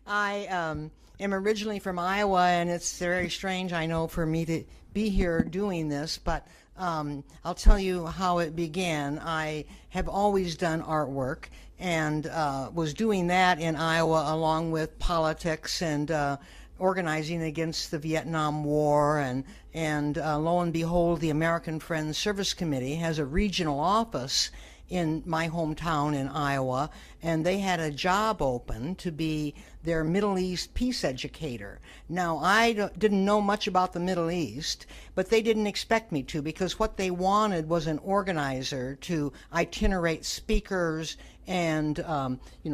I am originally from Iowa, and it's very strange, I know, for me to be here doing this, but I'll tell you how it began. I have always done artwork and was doing that in Iowa along with politics and organizing against the Vietnam War, and lo and behold, the American Friends Service Committee has a regional office in my hometown in Iowa, and they had a job open to be their Middle East peace educator. Now, I didn't know much about the Middle East, but they didn't expect me to, because what they wanted was an organizer to itinerate speakers and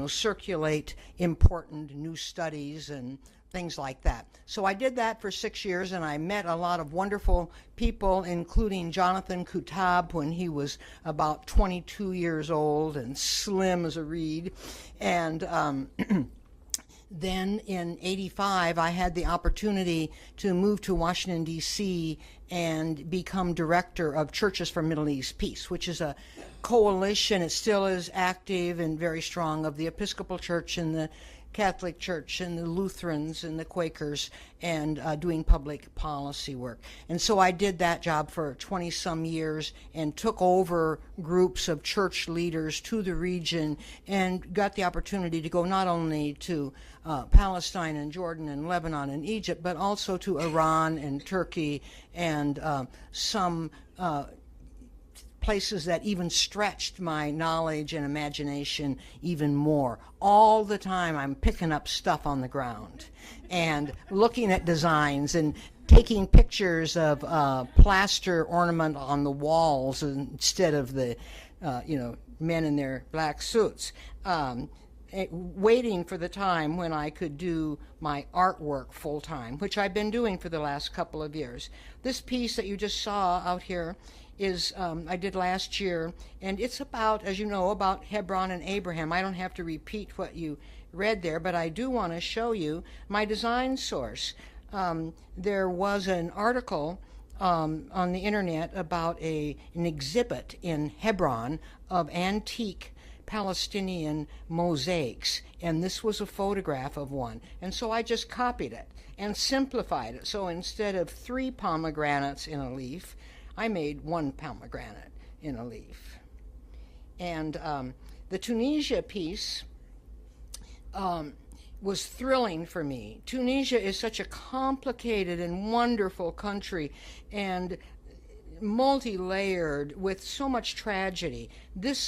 circulate important new studies and things like that. So I did that for 6 years, and I met a lot of wonderful people, including Jonathan Kutab when he was about 22 years old and slim as a reed. And then in '85, I had the opportunity to move to Washington, D.C. and become director of Churches for Middle East Peace, which is a coalition. It still is active and very strong, of the Episcopal Church and the Catholic Church and the Lutherans and the Quakers, and doing public policy work. And so I did that job for 20-some years and took over groups of church leaders to the region and got the opportunity to go not only to Palestine and Jordan and Lebanon and Egypt, but also to Iran and Turkey and some places that even stretched my knowledge and imagination even more. All the time I'm picking up stuff on the ground and looking at designs and taking pictures of plaster ornament on the walls instead of the men in their black suits, waiting for the time when I could do my artwork full time, which I've been doing for the last couple of years. This piece that you just saw out here is I did last year, and it's about, as you know, about Hebron and Abraham. I don't have to repeat what you read there, but I do want to show you my design source. There was an article on the internet about an exhibit in Hebron of antique Palestinian mosaics, and this was a photograph of one. And so I just copied it and simplified it. So instead of 3 pomegranates in a leaf, I made 1 pomegranate in a leaf. And the Tunisia piece was thrilling for me. Tunisia is such a complicated and wonderful country, and multi-layered with so much tragedy.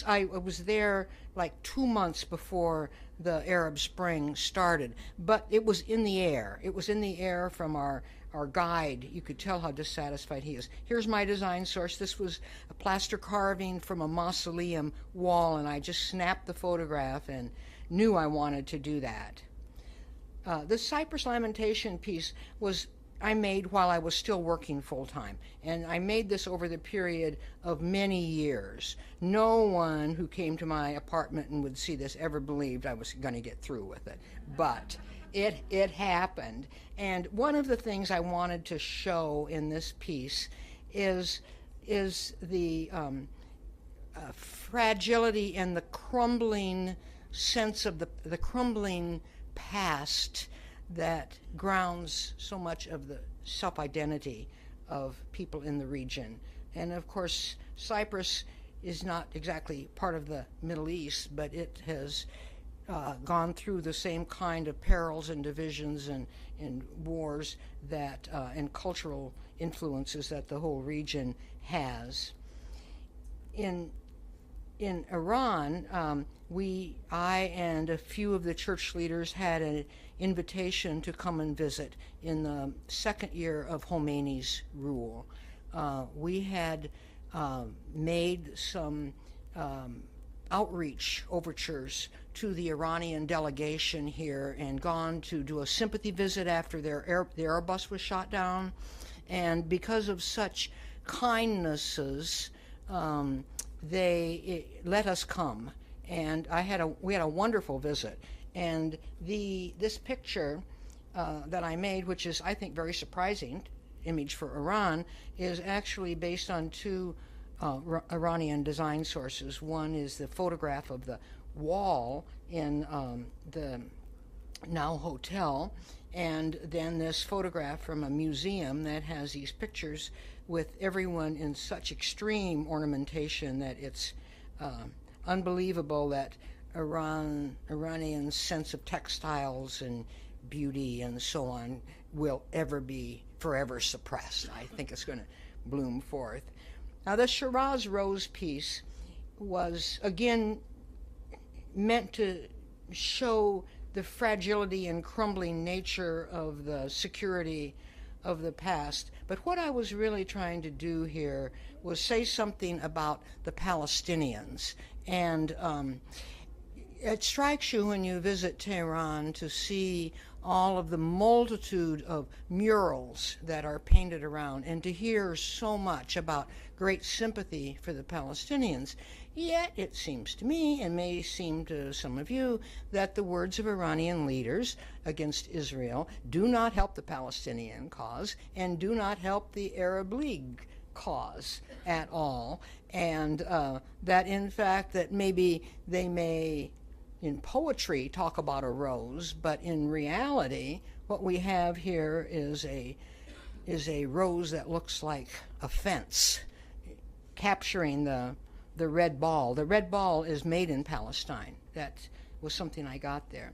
I was there like 2 months before the Arab Spring started, but it was in the air. It was in the air from our guide. You could tell how dissatisfied he is. Here's my design source. This was a plaster carving from a mausoleum wall, and I just snapped the photograph and knew I wanted to do that. The Cyprus Lamentation piece I made while I was still working full-time, and I made this over the period of many years. No one who came to my apartment and would see this ever believed I was going to get through with it, but it happened. And one of the things I wanted to show in this piece is the fragility and the crumbling sense of the crumbling past that grounds so much of the self-identity of people in the region. And of course, Cyprus is not exactly part of the Middle East, but it has gone through the same kind of perils and divisions and wars that and cultural influences that the whole region has. In Iran, I and a few of the church leaders had an invitation to come and visit in the second year of Khomeini's rule. We had made some outreach overtures to the Iranian delegation here and gone to do a sympathy visit after their Airbus was shot down. And because of such kindnesses, they let us come, and we had a wonderful visit. And this picture that I made, which is, I think, very surprising image for Iran, is actually based on 2 Iranian design sources. One is the photograph of the wall in the now hotel, and then this photograph from a museum that has these pictures with everyone in such extreme ornamentation that it's unbelievable that Iranians' sense of textiles and beauty and so on will ever be forever suppressed. I think it's going to bloom forth. Now, the Shiraz rose piece was, again, meant to show the fragility and crumbling nature of the security of the past. But what I was really trying to do here was say something about the Palestinians. And it strikes you when you visit Tehran to see all of the multitude of murals that are painted around and to hear so much about great sympathy for the Palestinians. Yet it seems to me, and may seem to some of you, that the words of Iranian leaders against Israel do not help the Palestinian cause and do not help the Arab League cause at all, and that in fact that maybe they may in poetry talk about a rose, but in reality what we have here is a rose that looks like a fence capturing the red ball. The red ball is made in Palestine. That was something I got there.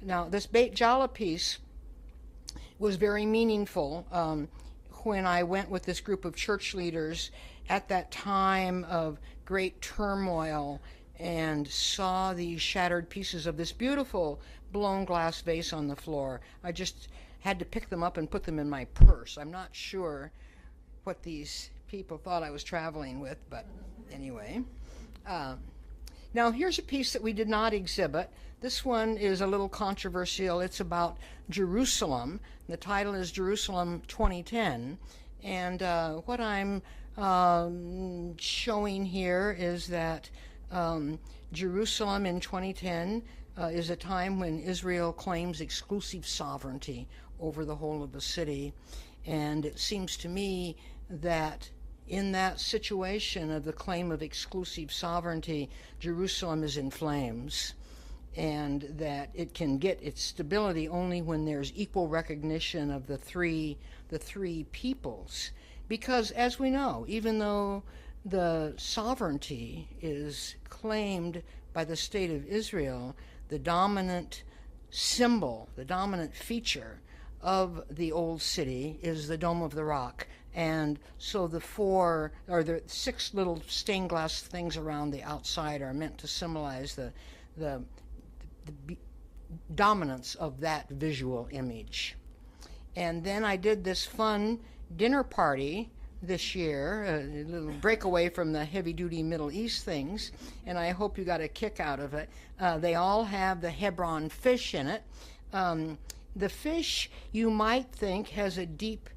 Now, this Beit Jala piece was very meaningful when I went with this group of church leaders at that time of great turmoil and saw these shattered pieces of this beautiful blown glass vase on the floor. I just had to pick them up and put them in my purse. I'm not sure what these people thought I was traveling with, but anyway. Now here's a piece that we did not exhibit. This one is a little controversial. It's about Jerusalem. The title is Jerusalem 2010. And what I'm showing here is that Jerusalem in 2010 is a time when Israel claims exclusive sovereignty over the whole of the city. And it seems to me that in that situation of the claim of exclusive sovereignty, Jerusalem is in flames, and that it can get its stability only when there's equal recognition of the three peoples. Because as we know, even though the sovereignty is claimed by the state of Israel, the dominant symbol, the dominant feature of the old city is the Dome of the Rock. And so the 6 little stained glass things around the outside are meant to symbolize the dominance of that visual image. And then I did this fun dinner party this year, a little breakaway from the heavy-duty Middle East things, and I hope you got a kick out of it. They all have the Hebron fish in it. The fish, you might think, has a deep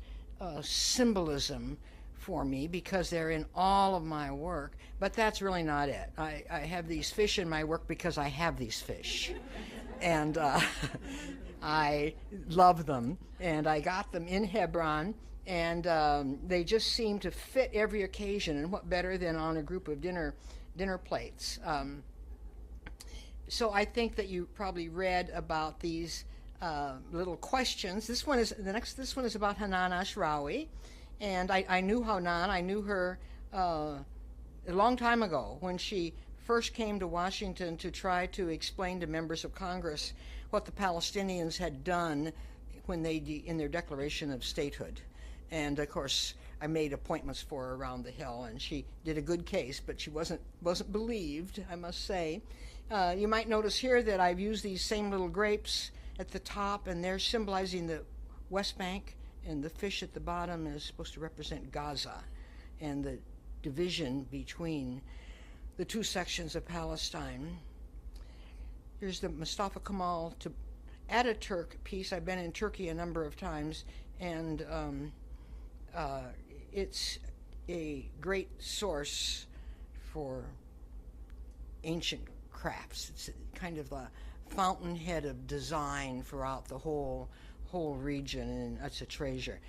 symbolism for me because they're in all of my work, but that's really not it. I have these fish in my work because I have these fish, and I love them, and I got them in Hebron, and they just seem to fit every occasion, and what better than on a group of dinner plates. So I think that you probably read about these little questions. This one is about Hanan Ashrawi, and I knew Hanan. I knew her a long time ago when she first came to Washington to try to explain to members of Congress what the Palestinians had done when they in their declaration of statehood. And of course, I made appointments for her around the Hill, and she did a good case, but she wasn't believed, I must say. You might notice here that I've used these same little grapes at the top, and they're symbolizing the West Bank, and the fish at the bottom is supposed to represent Gaza and the division between the two sections of Palestine. Here's the Mustafa Kemal Ataturk piece. I've been in Turkey a number of times, and it's a great source for ancient crafts. It's kind of the fountainhead of design throughout the whole region, and it's a treasure.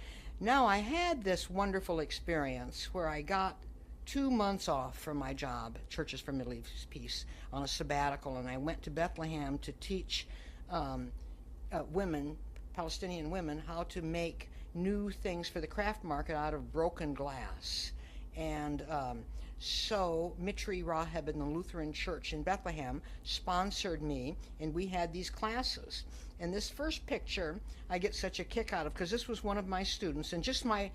Now, I had this wonderful experience where I got 2 months off from my job, Churches for Middle East Peace, on a sabbatical, and I went to Bethlehem to teach women, Palestinian women, how to make new things for the craft market out of broken glass. And so Mitri Raheb in the Lutheran Church in Bethlehem sponsored me, and we had these classes. And this first picture I get such a kick out of, because this was one of my students, and just my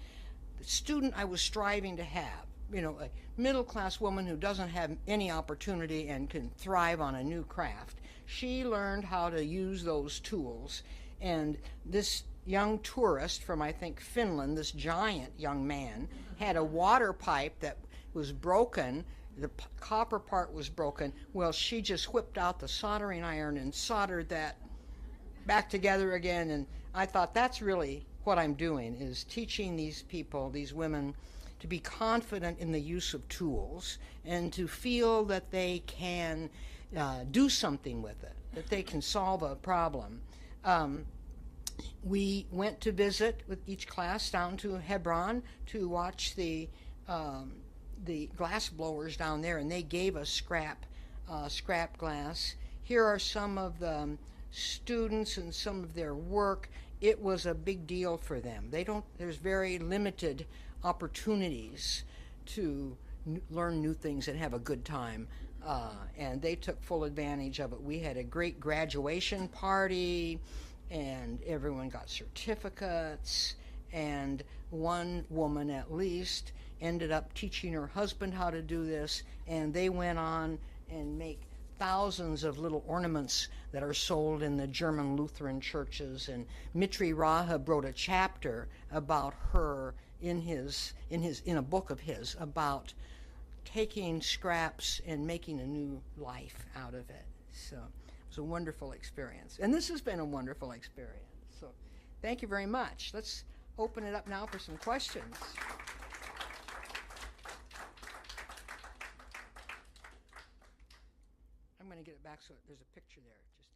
student I was striving to have. You know, a middle-class woman who doesn't have any opportunity and can thrive on a new craft. She learned how to use those tools, and this young tourist from, I think, Finland, this giant young man, had a water pipe that was broken. The copper part was broken. Well, she just whipped out the soldering iron and soldered that back together again, and I thought that's really what I'm doing, is teaching these people, these women, to be confident in the use of tools and to feel that they can do something with it, that they can solve a problem. We went to visit with each class down to Hebron to watch the glass blowers down there, and they gave us scrap glass. Here are some of the students and some of their work. It was a big deal for them. There's very limited opportunities to learn new things and have a good time, and they took full advantage of it. We had a great graduation party, and everyone got certificates, and one woman at least ended up teaching her husband how to do this, and they went on and make thousands of little ornaments that are sold in the German Lutheran churches. And Mitri Raheb wrote a chapter about her in a book of his, about taking scraps and making a new life out of it. So it was a wonderful experience, and this has been a wonderful experience. So thank you very much. Let's open it up now for some questions. I'm going to get it back so there's a picture there. Just